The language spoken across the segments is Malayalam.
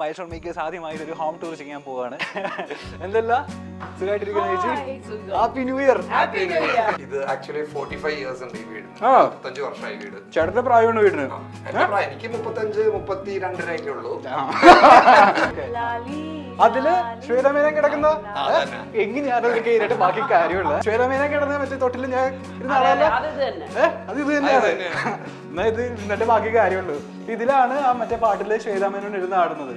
മൈൽസ്റ്റോൺ മേക്കേഴ്സ് ആദ്യമായിട്ട് ഒരു ഹോം ടൂർ ചെയ്യാൻ പോവാണ്. എന്തല്ല സുഖമായിട്ടിരിക്കുന്ന ചേച്ചി? Happy new year. ഇത് ആക്ച്വലി 45 ഇയേഴ്സ് ഉണ്ട് ഈ വീട്. 35 വർഷമായി വീട്. ചേട്ടന്റെ പ്രായമാണ് വീടിന്? എനിക്ക് 35-32 ഒക്കെ ഉള്ളൂ. അതില് ശ്വേതമേനം കിടക്കുന്ന എങ്ങനെയാണ് കയറിയിട്ട് ബാക്കി കാര്യമുള്ള ശ്വേതമേനം കിടന്ന മറ്റേ തൊട്ടില് ഞാൻ ഇരുന്ന ആളല്ല. അത് ഇത് തന്നെയാണ്. എന്നാ ഇത് ഇന്നത്തെ ബാക്കി കാര്യമുള്ളൂ. ഇതിലാണ് ആ മറ്റേ പാട്ടില് ശ്വേതാമേനോൻ ഇരുന്ന് ആടുന്നത്.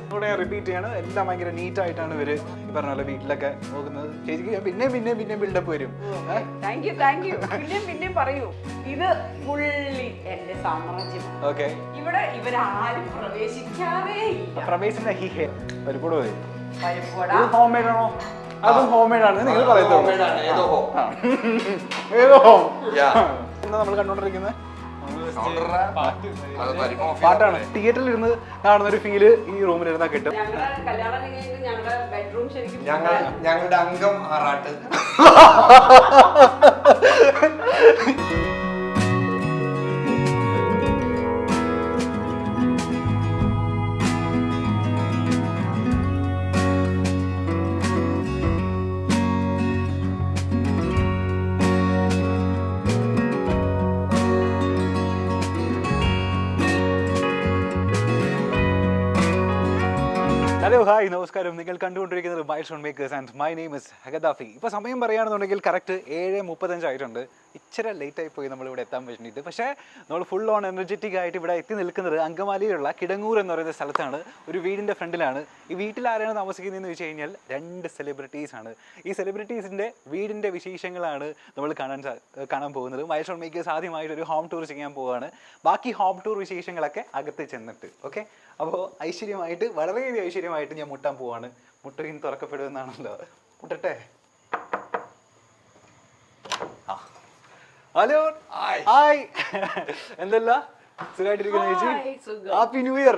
ഇവിടെ റിപ്പീറ്റ് ചെയ്യാണ്. എല്ലാം ഭയങ്കര നീറ്റ് ആയിട്ടാണ് ഇവര് ഈ പറഞ്ഞ പോലെ വീട്ടിലൊക്കെ നോക്കുന്നത്. ചേച്ചിക്ക് പിന്നെ ബിൽഡപ്പ് വരും. പിന്നെ പറയൂ. ഇത് ഫുള്ളി എന്റെ സാമ്രാജ്യമാണ്. ഓക്കെ. ഇവിടെ ഇവരാരും പ്രവേശിക്കാറേ ഇല്ല. പ്രവേശന ഹിഹേ പരിപ്പൂട് മതി. പരിപ്പുവട ഹോം മെയ്ഡ് ആണോ? അതും ഹോം മെയ്ഡ് ആണ് നിങ്ങൾ പറയുന്നത്. ഏതോ ഹോം എന്താ നമ്മൾ കണ്ടോണ്ടിരിക്കുന്നത്? പാട്ടാണ്. തിയേറ്ററിൽ ഇരുന്ന് കാണുന്ന ഒരു ഫീല് ഈ റൂമിൽ ഇരുന്നാൽ കിട്ടും. ഞങ്ങളുടെ അംഗം ആറാട്ട്. ഹലോ ഹായ് നമസ്കാരം. നിങ്ങൾ കണ്ടുകൊണ്ടിരിക്കുന്നത് milestone makers and my name is ഹഗദാഫി. ഇപ്പോൾ സമയം പറയുകയാണെന്നുണ്ടെങ്കിൽ കറക്റ്റ് 7:35 ആയിട്ടുണ്ട്. ഇച്ചിരി ലേറ്റായി പോയി നമ്മളിവിടെ എത്താൻ പറ്റിയിട്ട്. പക്ഷേ നമ്മൾ ഫുൾ ഓൺ എനർജറ്റിക് ആയിട്ട് ഇവിടെ എത്തി നിൽക്കുന്നത് അങ്കമാലിയിലുള്ള കിടങ്ങൂർ എന്ന് പറയുന്ന സ്ഥലത്താണ്. ഒരു വീടിൻ്റെ ഫ്രണ്ടിലാണ്. ഈ വീട്ടിൽ ആരാണ് താമസിക്കുന്നതെന്ന് വെച്ച് കഴിഞ്ഞാൽ 2 സെലിബ്രിറ്റീസ് ആണ്. ഈ സെലിബ്രിറ്റീസിൻ്റെ വീടിൻ്റെ വിശേഷങ്ങളാണ് നമ്മൾ കാണാൻ പോകുന്നത്. മൈൽസ്റ്റോൺ മേക്കേഴ്സ് ആദ്യമായിട്ട് ഒരു ഹോം ടൂർ ചെയ്യാൻ പോവുകയാണ്. ബാക്കി ഹോം ടൂർ വിശേഷങ്ങളൊക്കെ അകത്ത് ചെന്നിട്ട്. ഓക്കെ. അപ്പോൾ ഐശ്വര്യമായിട്ട് വളരെയധികം ഐശ്വര്യമായിട്ട് ഞാൻ മുട്ടാൻ പോവാണ്. മുട്ടയും തുറക്കപ്പെടുമെന്നാണല്ലോ. മുട്ടട്ടെ. Hello hi. എന്തല്ല സുഖമായിട്ടിരിക്കുന്ന ചേച്ചി? Happy new year.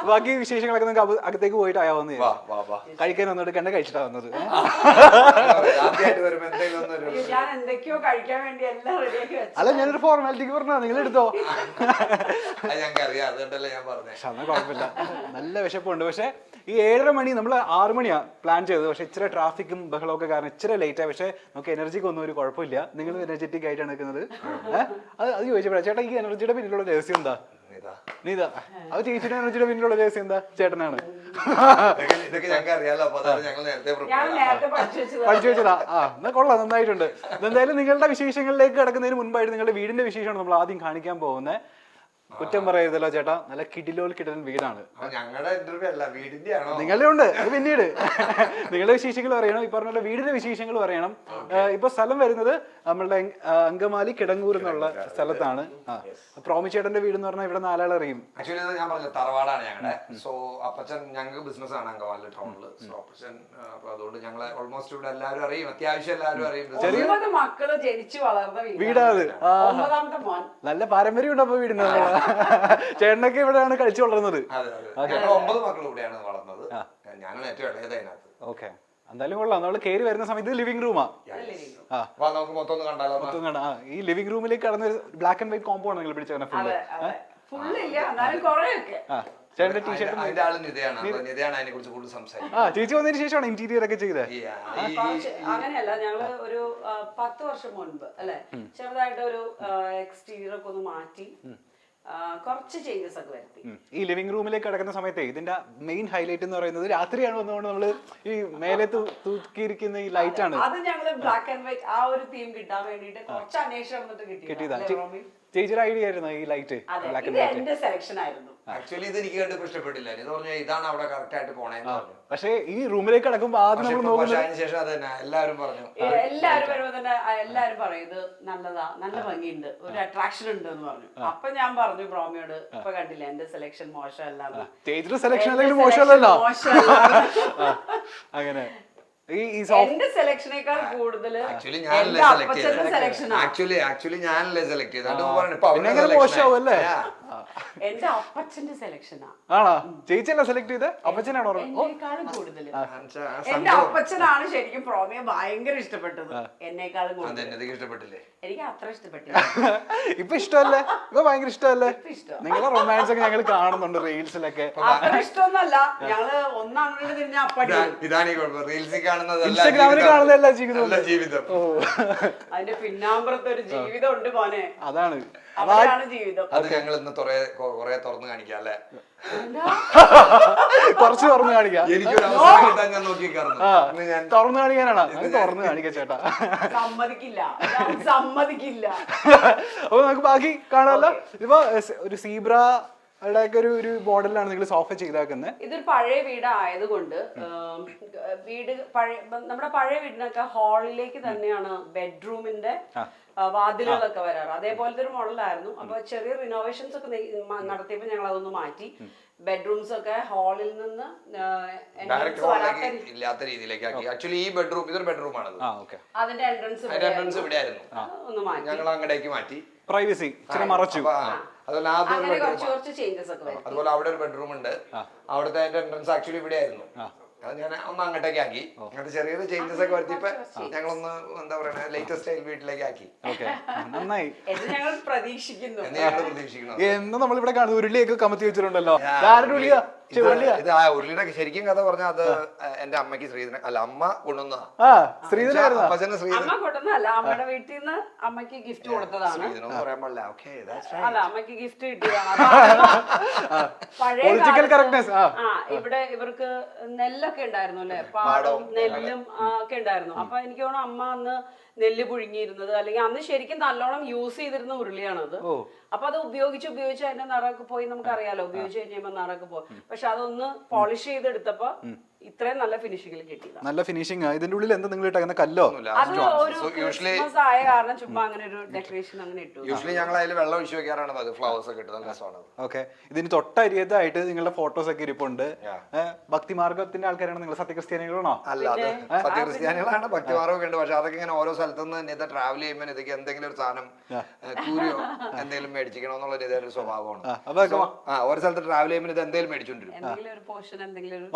ബാക്കി വിശേഷങ്ങളൊക്കെ നിങ്ങൾക്ക് അകത്തേക്ക് പോയിട്ട് ആയാവുന്ന കഴിക്കാൻ ഒന്നും എടുക്കണ്ട, കഴിച്ചിട്ടാ വന്നത്. അല്ല ഞാനൊരു ഫോർമാലിറ്റിക്ക് പറഞ്ഞാ നിങ്ങൾ എടുത്തോ. കുഴപ്പമില്ല. നല്ല വിശപ്പുണ്ട്. പക്ഷെ ഈ 7:30 മണി നമ്മൾ 6 മണിയാ പ്ലാൻ ചെയ്തത്. പക്ഷെ ഇച്ചിരി ട്രാഫിക്കും ബഹളമൊക്കെ കാരണം ഇച്ചിരി ലേറ്റായി. പക്ഷെ നമുക്ക് എനർജിക്ക് ഒന്നും ഒരു കുഴപ്പമില്ല. നിങ്ങൾ എനർജറ്റിക് ആയിട്ടാണ് നിൽക്കുന്നത്. അത് ചോദിച്ചപ്പോഴാ ചേട്ടാ ഈ എനർജിയുടെ പിന്നിലുള്ള രഹസ്യം എന്താ? നീതാ അത് ചേച്ചിയുടെ എനർജിയുടെ പിന്നിലുള്ള രഹസ്യം എന്താ? ചേട്ടനാണ് പഠിച്ചു വെച്ചതാ. എന്നാ കൊള്ളാം, നന്നായിട്ടുണ്ട്. എന്തായാലും നിങ്ങളുടെ വിശേഷങ്ങളിലേക്ക് കിടക്കുന്നതിന് മുൻപായിട്ട് നിങ്ങളുടെ വീടിന്റെ വിശേഷമാണ് നമ്മൾ ആദ്യം കാണിക്കാൻ പോകുന്നത്. കുറ്റം പറയരുതല്ലോ ചേട്ടാ, നല്ല കിടിലൻ വീടാണ്. നിങ്ങളുടെ ഉണ്ട്. അത് പിന്നീട് നിങ്ങളുടെ വിശേഷങ്ങൾ പറയണം. ഈ പറഞ്ഞ വീടിന്റെ വിശേഷങ്ങൾ പറയണം. ഇപ്പൊ സ്ഥലം വരുന്നത് നമ്മളുടെ അങ്കമാലി കിടങ്ങൂർ എന്നുള്ള സ്ഥലത്താണ്. പ്രോമിച്ചേട്ടന്റെ വീട് എന്ന് പറഞ്ഞാൽ ഇവിടെ 4 ആൾ അറിയും. ആക്ച്വലി ഞാൻ പറഞ്ഞ തറവാടാണ് ഞങ്ങളുടെ. സോ അപ്പച്ചൻ ഞങ്ങൾക്ക് ബിസിനസ് ആണ് അങ്കമാലി ടൗണില്. സോ അപ്പച്ചൻ അതുകൊണ്ട് ഞങ്ങളെ ഓൾമോസ്റ്റ് ഇവിടെ എല്ലാവരും അറിയും. അത്യാവശ്യം എല്ലാവരും അറിയും. മക്കള് ജനിച്ചു വളർന്ന വീടാണ്. നല്ല പാരമ്പര്യം ഉണ്ട് അപ്പൊ വീടിന്. ചേട്ടനൊക്കെ ഇവിടെയാണ് കളിച്ചു വളർന്നത്. 9 മക്കൾ ഇവിടെയാണ് വളർന്നത്. ഞാനാണ് ഏറ്റവും ഇളയത് അതിനകത്ത്. ഓക്കെ. എന്തായാലും കൊള്ളാം. നമ്മൾ കയറി വരുന്ന സമയത്ത് ലിവിംഗ് റൂമാ. നമുക്ക് മൊത്തം കണ്ടാലോ? ഈ ലിവിംഗ് റൂമിലേക്ക് കടന്ന് ബ്ലാക്ക് ആൻഡ് വൈറ്റ് കോമ്പൗണ്ട് നിങ്ങൾ പിടിച്ച ചേട്ടന്റെ ടീഷർട്ട്. ചേച്ചി വന്നതിന് ശേഷമാണ് ഇന്റീരിയർ ഒക്കെ ചെയ്തത്. അങ്ങനെയല്ല, ഞങ്ങള് ഒരു 10 വർഷം മുൻപ് അല്ലെ ചെറുതായിട്ട് ഒരു എക്സ്റ്റീരിയർ ഒക്കെ ഒന്ന് മാറ്റി കുറച്ച് ചേഞ്ചസ് ഒക്കെ വരുത്തി. ഈ ലിവിംഗ് റൂമിലേക്ക് കിടക്കുന്ന സമയത്ത് ഇതിന്റെ മെയിൻ ഹൈലൈറ്റ് എന്ന് പറയുന്നത് രാത്രിയാണ് വന്നുകൊണ്ട് നമ്മള് ഈ മേലെ തൂക്കിയിരിക്കുന്ന ഈ ലൈറ്റ് ആണ്. അത് ഞങ്ങള് ബ്ലാക്ക് ആൻഡ് വൈറ്റ് ആ ഒരു തീം കിട്ടാൻ വേണ്ടിട്ട് കുറച്ച് അന്വേഷണം കിട്ടിയതാ. ചേച്ചിയുടെ ഐഡിയ ആയിരുന്നു ഈ ലൈറ്റ് ബ്ലാക്ക് ആൻഡ് വൈറ്റ്. എന്റെ സെലക്ഷൻ ആയിരുന്നു. ആക്ച്വലി ഇത് എനിക്ക് കണ്ടപ്പോൾ ഇഷ്ടപ്പെട്ടില്ല. ഇത് പറഞ്ഞാൽ ഇതാണ് അവിടെ കറക്റ്റ് ആയിട്ട് പോണേന്ന് പറഞ്ഞു. പക്ഷെ ഈ റൂമിലേക്ക് കിടക്കുമ്പോ ആദ്യം നമ്മൾ നോക്കുന്നത് ശേഷം അത് തന്നെ എല്ലാവരും പറഞ്ഞു. എല്ലാവരും വരുമ്പോ തന്നെ എല്ലാരും പറയും ഇത് നല്ലതാ, നല്ല ഭംഗിയുണ്ട്, ഒരു അട്രാക്ഷൻ ഉണ്ട് എന്ന് പറഞ്ഞു. അപ്പൊ ഞാൻ പറഞ്ഞു ബ്രോമിയോട്, ഇപ്പൊ കണ്ടില്ല എന്റെ സെലക്ഷൻ മോശമല്ല. ചേച്ചിയുടെ സെലക്ഷൻ അല്ലെങ്കിൽ മോശമല്ലല്ലോ. അങ്ങനെ എന്റെ സെലക്ഷനേക്കാൾ കൂടുതൽ ആക്ച്വലി ഞാനല്ലേ സെലക്ട് ചെയ്തത്. മോശമാവും അല്ലേ? എന്റെ അപ്പച്ചന്റെ സെലക്ഷനാ. ആണോ? ചേച്ചിയല്ല സെലക്ട് ചെയ്ത്? അപ്പച്ചനാണോ? എന്നേക്കാളും കൂടുതൽ എന്റെ അപ്പച്ചനാണ് ശരിക്കും പ്രോമിയെ ഭയങ്കര ഇഷ്ടപ്പെട്ടത്, എന്നേക്കാളും കൂടുതൽ. ഇഷ്ടപ്പെട്ടില്ലേ? എനിക്ക് അത്ര ഇഷ്ടപ്പെട്ടില്ല. ഇപ്പൊ ഇഷ്ടമല്ലേ? ഇപ്പൊ ഭയങ്കര ഇഷ്ടമല്ലേ? ഇഷ്ടം. നിങ്ങളെ റൊമാൻസ് ഒക്കെ ഞങ്ങൾ കാണുന്നുണ്ട് റീൽസിലൊക്കെ. അത്ര ഇഷ്ടമൊന്നുമല്ല, ഞങ്ങള് ഒന്നങ്ങോട്ട് തിരിഞ്ഞ അപ്പടി. ഇതാണ് റീൽസിൽ കാണുന്നത്, ഇൻസ്റ്റാഗ്രാമിൽ കാണുന്നതല്ല ജീവിതം. ഓ, അതിന്റെ പിന്നാമ്പുറത്ത് ഒരു ജീവിതം ഉണ്ട് മോനെ, അതാണ് അതാണ് ജീവിതം. അത് ഞങ്ങൾ ഇന്ന് കൊറേ തുറന്നു കാണിക്കാം അല്ലെ? കുറച്ച് തുറന്നു കാണിക്കാം. എനിക്കൊരു അവസരം കിട്ടാൻ ഞാൻ നോക്കിക്കാറുന്നു. തുറന്നു കാണിക്കാനാണോ? തുറന്നു കാണിക്കാം ചേട്ടാ. സമ്മതിക്കില്ല, സമ്മതിക്കില്ല. അപ്പൊ നമുക്ക് ബാക്കി കാണാമല്ലോ. ഇപ്പൊ ഒരു സീബ്ര ഒരു മോഡലിലാണ് നിങ്ങൾ സോഫ ചെയ്താക്കുന്നത്. ഇതൊരു പഴയ വീട് ആയതുകൊണ്ട് വീട് പഴയ നമ്മുടെ പഴയ വീടിനൊക്കെ ഹാളിലേക്ക് തന്നെയാണ് ബെഡ്റൂമിന്റെ വാതിലുകളൊക്കെ വരാറ്. അതേപോലത്തെ ഒരു മോഡലായിരുന്നു. അപ്പൊ ചെറിയ റിനോവേഷൻസ് ഒക്കെ നടത്തിയപ്പോൾ ഞങ്ങൾ അതൊന്ന് മാറ്റി. ബെഡ്റൂംസ് ഒക്കെ ഹാളിൽ നിന്ന് ഇല്ലാത്ത രീതിയിലേക്ക് ആക്കി. ആക്ച്വലി ഈ ബെഡ്റൂം ഇതൊരു ബെഡ്റൂം ആണ്, അതിന്റെ എൻട്രൻസ് ഇവിടെ ആയിരുന്നു. ഒന്ന് മാറ്റി, ഞങ്ങൾ അങ്ങടേക്ക് മാറ്റി, പ്രൈവസി ഇച്ചിരി മറച്ചു. അതുപോലെ അവിടെ ഒരു ബെഡ്റൂം ഉണ്ട്, അവിടുത്തെ എൻട്രൻസ് ആക്ച്വലി ഇവിടെ ആയിരുന്നു. അത് ഞാൻ ഒന്ന് അങ്ങോട്ടേക്ക് ആക്കി. അങ്ങനത്തെ ചെറിയൊരു ചേഞ്ചസ് ഒക്കെ വരുത്തിയപ്പോ ഞങ്ങളൊന്ന് എന്താ പറയുക ലേറ്റസ്റ്റ് സ്റ്റൈൽ വീട്ടിലേക്ക് ആക്കി. നന്നായി ഞങ്ങൾ പ്രതീക്ഷിക്കുന്നു. എന്ന് നമ്മളിവിടെ കാണുന്നത് ഉരുളിയൊക്കെ കമത്തി വെച്ചിട്ടുണ്ടല്ലോ. ഇത് ആ ഉരുളിയുടെ ശരിക്കും കഥ പറഞ്ഞാൽ അത് എന്റെ അമ്മയ്ക്ക് ശ്രീധരൻ അല്ല അമ്മ കൊണ്ടുവന്ന ശ്രീധരൻ അമ്മ കൊണ്ടുവന്നല്ല, അമ്മയുടെ വീട്ടിൽ നിന്ന് അമ്മയ്ക്ക് ഗിഫ്റ്റ് കൊടുത്തതാണ്. പറയാൻ പാടില്ല. അല്ല, അമ്മയ്ക്ക് ഗിഫ്റ്റ് കിട്ടിയതാണ്. പഴയ ഇവിടെ ഇവർക്ക് നെല്ലൊക്കെ ഉണ്ടായിരുന്നു അല്ലെ, പാടവും നെല്ലും ഒക്കെ ഉണ്ടായിരുന്നു. അപ്പൊ എനിക്ക് തോന്നുന്നു അമ്മ അന്ന് നെല്ല് പുഴുങ്ങിയിരുന്നത്, അല്ലെങ്കിൽ അന്ന് ശരിക്കും നല്ലോണം യൂസ് ചെയ്തിരുന്ന ഉരുളിയാണത്. അപ്പൊ അത് ഉപയോഗിച്ച് അതിന്റെ നിറമൊക്കെ പോയി, നമുക്കറിയാലോ ഉപയോഗിച്ച് കഴിഞ്ഞപ്പോ നിറമൊക്കെ പോയി. പക്ഷെ അതൊന്ന് പോളിഷ് ചെയ്തെടുത്തപ്പോ ഇത്രയും നല്ല ഫിനിഷിംഗിൽ കിട്ടിയതാണ്. നല്ല ഫിനിഷിംഗ്. ഇതിന്റെ ഉള്ളിൽ എന്താ നിങ്ങൾ ഇട്ടേക്കുന്ന കല്ലോ? അത് ഒരു ക്രിസ്മസ് ആയ കാരണം ചുമ്മാ അങ്ങനെ ഒരു ഡെക്കറേഷൻ അങ്ങനെ ഇട്ടു. യൂഷ്വലി ഞങ്ങൾ അതിൽ വെള്ളം ഒഴിച്ചു വെക്കാറാണ്, അത് ഫ്ലവേഴ്സ് ഒക്കെ ഇട്ട് നല്ല രസമാണ്. ഓക്കെ, ഇതിന് തൊട്ടരിയതായിട്ട് നിങ്ങളുടെ ഫോട്ടോസ് ഒക്കെ ഇരിപ്പുണ്ട്. ഭക്തിമാർഗത്തിന്റെ ആൾക്കാരാണ് നിങ്ങൾ? സത്യക്രിസ്ത്യാനികളാണോ? അല്ല, അത് സത്യക്രിസ്ത്യാനികളാണ്, ഭക്തിമാർഗമൊക്കെ ഉണ്ട്. പക്ഷെ അതൊക്കെ ഇങ്ങനെ ഓരോ സ്ഥലത്തുനിന്ന് ഇത് ട്രാവൽ ചെയ്യുമ്പോൾ ഇതൊക്കെ എന്തെങ്കിലും ഒരു സാധനം കൂരിയോ എന്തെങ്കിലും മേടിച്ചിക്കണോ എന്നുള്ള ഒരു സ്വഭാവമാണ്. ഓരോ സ്ഥലത്ത് ട്രാവൽ ചെയ്യുമ്പോൾ ഇത് എന്തെങ്കിലും മേടിച്ചോണ്ടിരും.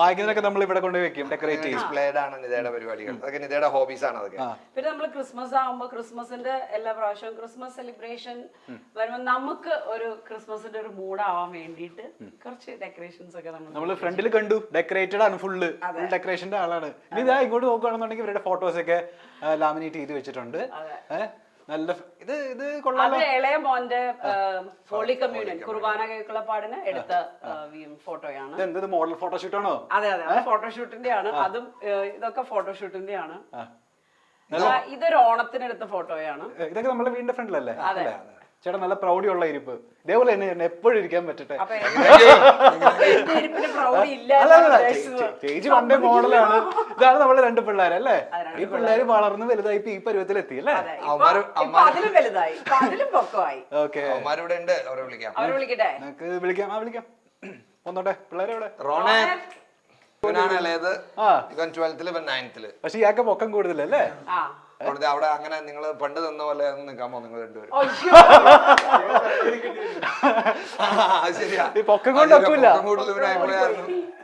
വായിക്കുന്നതൊക്കെ നമ്മൾ ഇവിടെ കൊണ്ടുപോയി വെക്കും, ഡെക്കറേറ്റ് ഡിസ്പ്ലേഡ് ആണ് നിതയുടെ പരിപാടികൾ. അതൊക്കെ നിതയുടെ ഹോബീസ് ആണ് അതൊക്കെ. പിന്നെ നമ്മൾ ക്രിസ്മസ് ആകുമ്പോൾ ക്രിസ്മസിന്റെ എല്ലാ പ്രാവശ്യവും ക്രിസ്മസ് സെലിബ്രേഷൻ വരുമ്പോൾ നമുക്ക് ഒരു ക്രിസ്മസിന്റെ ഒരു മൂഡ് ആവാൻ വേണ്ടിയിട്ട് കുറച്ച് ഡെക്കറേഷൻസ് ഒക്കെ നമ്മൾ ഫ്രണ്ടിൽ കണ്ടു. ഡെക്കറേറ്റഡ് ആണ്, ഫുൾ ഡെക്കറേഷന്റെ ആളാണ്. ഇനി ഇതാ ഇങ്ങോട്ട് നോക്കുകയാണെന്നുണ്ടെങ്കിൽ ഇവരുടെ ഫോട്ടോസ് ഒക്കെ ലാമിനേറ്റ് ചെയ്ത് വെച്ചിട്ടുണ്ട്. നല്ല ഇത് കൊള്ളാലോ. ഇളയ മോന്റെ ഹോളി കമ്മ്യൂണിയൻ കുർബാന കേൾക്കുളപ്പാടിന് എടുത്ത ഫോട്ടോയാണ്. എന്തത് മോഡൽ ഫോട്ടോഷൂട്ട് ആണോ? അതെ അതെ, ഫോട്ടോഷൂട്ടിന്റെ ആണ്. അതും ഇതൊക്കെ ഫോട്ടോഷൂട്ടിന്റെ ആണ്. ഇതൊരു ഓണത്തിന് എടുത്ത ഫോട്ടോയാണ്. ഇതൊക്കെ നമ്മുടെ വീടിന്റെ ഫ്രണ്ടിലല്ലേ? ചേട്ടാ നല്ല പ്രൗഢിയുള്ള ഇരിപ്പ്. ഇതേപോലെ തന്നെ എപ്പോഴും ഇരിക്കാൻ പറ്റട്ടെ. ചേച്ചി പണ്ടേ മോഡലാണ്. ഇതാണ് നമ്മളെ രണ്ട് പിള്ളേരല്ലേ? ഈ പിള്ളേര് വളർന്ന് വലുതായി ഈ പരുവത്തിൽ എത്തി അല്ലേ? വിളിക്കാം. ഒന്നോട്ടെ പിള്ളേരെവിടെ? പക്ഷെ ഇയാൾക്ക് പൊക്കം കൂടുതലല്ലേ? അവിടെ അങ്ങനെ നിങ്ങൾ പണ്ട് നിന്ന പോലെ നിൽക്കാമോ നിങ്ങൾ രണ്ടുപേരും? ഈ പൊക്കം കൊണ്ടൊക്കില്ല.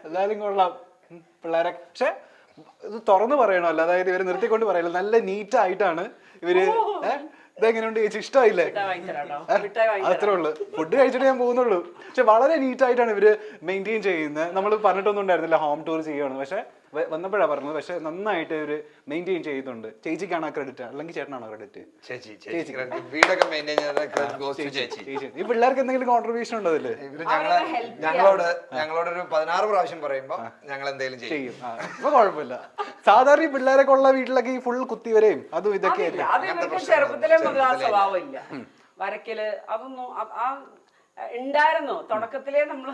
എല്ലാരും കൊള്ളാം പിള്ളേരെ. പക്ഷെ ഇത് തുറന്നു പറയണല്ലോ, അതായത് ഇവര് നിർത്തിക്കൊണ്ട് പറയല്ലോ. നല്ല നീറ്റ് ആയിട്ടാണ് ഇവര്. ഇതെങ്ങനെയുണ്ട് ചേച്ചി? ഇഷ്ടമായില്ലേ? അത്രേ ഉള്ളു. ഫുഡ് കഴിച്ചിട്ട് ഞാൻ പോകുന്നുള്ളൂ. പക്ഷെ വളരെ നീറ്റ് ആയിട്ടാണ് ഇവര് മെയിൻറ്റെയിൻ ചെയ്യുന്നത്. നമ്മൾ പറഞ്ഞിട്ടൊന്നും ഉണ്ടായിരുന്നില്ല ഹോം ടൂർ ചെയ്യുകയാണ്. പക്ഷെ വന്നപ്പോഴാണ് പറഞ്ഞത്. പക്ഷെ നന്നായിട്ട് ഇവര് മെയിൻറ്റെയിൻ ചെയ്യുന്നുണ്ട്. ചേച്ചിക്കാണോ ക്രെഡിറ്റ് അല്ലെങ്കിൽ ചേട്ടനാണോ ക്രെഡിറ്റ്? ഈ പിള്ളേർക്ക് എന്തെങ്കിലും കോൺട്രിബ്യൂഷൻ ഉണ്ടോ അതില്? ഞങ്ങളോടൊരു 16 പ്രാവശ്യം പറയുമ്പോ ഞങ്ങൾ എന്തെങ്കിലും ചെയ്യും. അപ്പൊ കുഴപ്പമില്ല. സാധാരണ ഈ പിള്ളേരൊക്കെ ഉള്ള വീട്ടിലൊക്കെ ഈ ഫുൾ കുത്തിവരെയും അതും ഇതൊക്കെ ചെറുപ്പത്തിലെ മുതൽ ആ സ്വഭാവം ഇല്ല. വരക്കല് അതൊന്നും ഉണ്ടായിരുന്നു. തുടക്കത്തിലേ നമ്മള്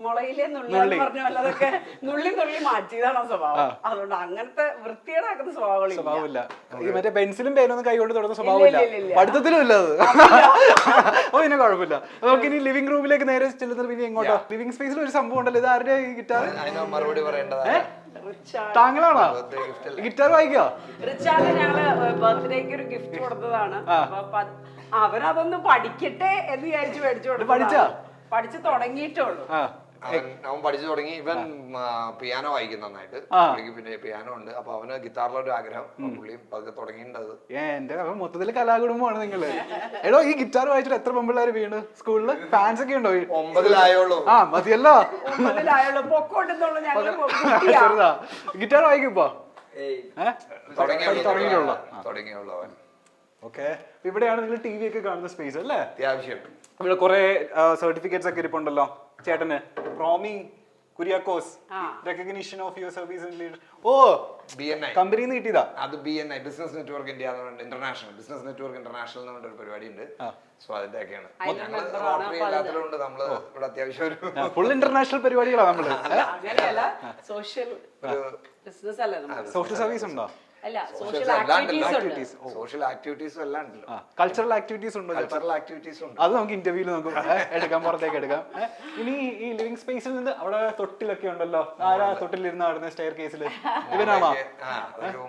മുളയിലെ നുള്ളി പറഞ്ഞ പോലെ അതൊക്കെ നുള്ളി മാറ്റിയതാണ് ആ സ്വഭാവം. അതുകൊണ്ട് അങ്ങനത്തെ വൃത്തിയേടാക്കുന്ന സ്വഭാവമില്ല. ഈ മറ്റേ പെൻസിലും പേനൊന്നും കൈകൊണ്ട് തുടങ്ങുന്ന സ്വഭാവമില്ല. പഠിത്തത്തിലും ഇല്ല അത്. അപ്പൊ പിന്നെ കുഴപ്പമില്ല. നമുക്ക് ഇനി ലിവിംഗ് റൂമിലേക്ക് നേരെ ചെല്ലുന്നത്. പിന്നെ എങ്ങോട്ടോ ലിവിംഗ് സ്പേസിൽ ഒരു സംഭവം ഉണ്ടല്ലോ. ഇത് ആരുടെ ഗിറ്റാർ? മറുപടി പറയേണ്ടത് താങ്കളാണോ ഗിറ്റാർ വായിക്കോ? റിച്ചാർഡ് ഞങ്ങള് ബർത്ത്ഡേക്ക് ഒരു ഗിഫ്റ്റ് കൊടുത്തതാണ്. അപ്പൊ അവരതൊന്ന് പഠിക്കട്ടെ എന്ന് വിചാരിച്ചു മേടിച്ചു കൊടുത്തു. പഠിച്ചു തുടങ്ങിയിട്ടുള്ളൂ. അവൻ പഠിച്ചു തുടങ്ങി. ഇവൻ പിയാനോ വായിക്കും നന്നായിട്ട്. പിന്നെ പിയാനോ ഉണ്ട്. അപ്പൊ അവന് ഗിറ്റാറിലൊരു ആഗ്രഹം. പുള്ളിയും പതുക്കെ തുടങ്ങിയിട്ടുണ്ട്. എന്റെ മൊത്തത്തില് കലാകുടുംബമാണ് നിങ്ങള്. എടോ ഈ ഗിറ്റാർ വായിച്ചിട്ട് എത്ര പെമ്പിള്ളേര് വീണ് സ്കൂളില്? ഫാൻസ് ഒക്കെ ഉണ്ടോ? 9-ലായുള്ളൂ. മതിയല്ലോ. ചെറുതാ. ഗിറ്റാർ വായിക്കും ഇപ്പൊ? തുടങ്ങിയുള്ളൂ അവൻ. ഓക്കെ. ഇവിടെയാണ് നിങ്ങൾ ടി വി ഒക്കെ കാണുന്ന സ്പേസ് അല്ലേ? അത്യാവശ്യം. ഇവിടെ കുറെ സർട്ടിഫിക്കറ്റ്സ് ഒക്കെ ഇരിപ്പുണ്ടല്ലോ ചേട്ടന്. Romy Kuriakose recognition of your service and leader. ഓ BNI കമ്പനിയിൽ നിന്ന് കിട്ടിയതാ. അത് BNI business network India international business network international എന്ന് പറഞ്ഞൊരു പരിപാടി ഉണ്ട്. സോ അതിന്റെ ഒക്കെയാണ് എല്ലാത്തിലുണ്ട്. നമ്മള് ഇവിടെ അത്യാവശ്യം ഒരു ഫുൾ ഇന്റർനാഷണൽ പരിപാടികളാണ് നമ്മള്. അങ്ങനെയല്ല, സോഷ്യൽ ബിസിനസ് അല്ല, സോഷ്യൽ സർവീസ് ഉണ്ടോ? അല്ല, സോഷ്യൽ ആക്ടിവിറ്റീസ്. സോഷ്യൽ ആക്ടിവിറ്റീസും എല്ലാം ഉണ്ടല്ലോ. കൾച്ചറൽ ആക്ടിവിറ്റീസ് ഉണ്ടോ? കൾച്ചറൽ ആക്ടിവിറ്റീസ് ഉണ്ട്. അത് നമുക്ക് ഇന്റർവ്യൂല് നമുക്ക് എടുക്കാം, പുറത്തേക്ക് എടുക്കാം. ഇനി ഈ ലിവിംഗ് സ്പേസിൽ നിന്ന് അവിടെ തൊട്ടിലൊക്കെ ഉണ്ടല്ലോ. ആരാ തൊട്ടിലിരുന്ന് ആടുന്ന സ്റ്റെയർ കേസിൽ? ഇവനാണോ?